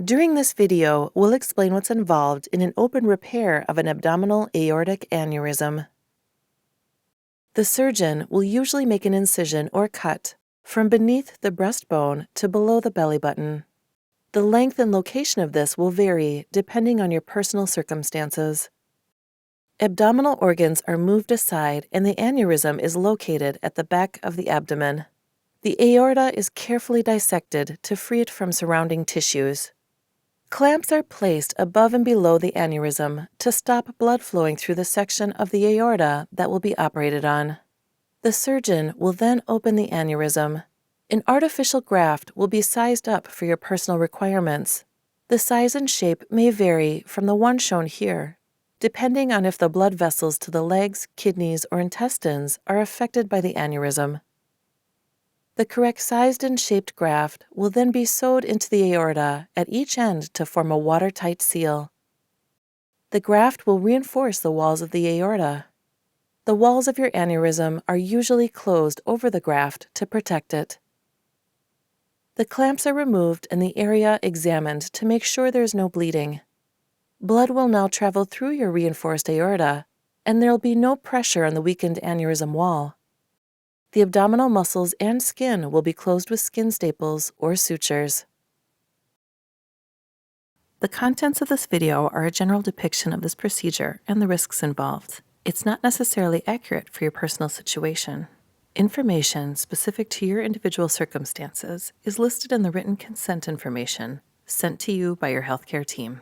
During this video, we'll explain what's involved in an open repair of an abdominal aortic aneurysm. The surgeon will usually make an incision or cut from beneath the breastbone to below the belly button. The length and location of this will vary depending on your personal circumstances. Abdominal organs are moved aside and the aneurysm is located at the back of the abdomen. The aorta is carefully dissected to free it from surrounding tissues. Clamps are placed above and below the aneurysm to stop blood flowing through the section of the aorta that will be operated on. The surgeon will then open the aneurysm. An artificial graft will be sized up for your personal requirements. The size and shape may vary from the one shown here, depending on if the blood vessels to the legs, kidneys, or intestines are affected by the aneurysm. The correct sized and shaped graft will then be sewed into the aorta at each end to form a watertight seal. The graft will reinforce the walls of the aorta. The walls of your aneurysm are usually closed over the graft to protect it. The clamps are removed and the area examined to make sure there is no bleeding. Blood will now travel through your reinforced aorta, and there will be no pressure on the weakened aneurysm wall. The abdominal muscles and skin will be closed with skin staples or sutures. The contents of this video are a general depiction of this procedure and the risks involved. It's not necessarily accurate for your personal situation. Information specific to your individual circumstances is listed in the written consent information sent to you by your healthcare team.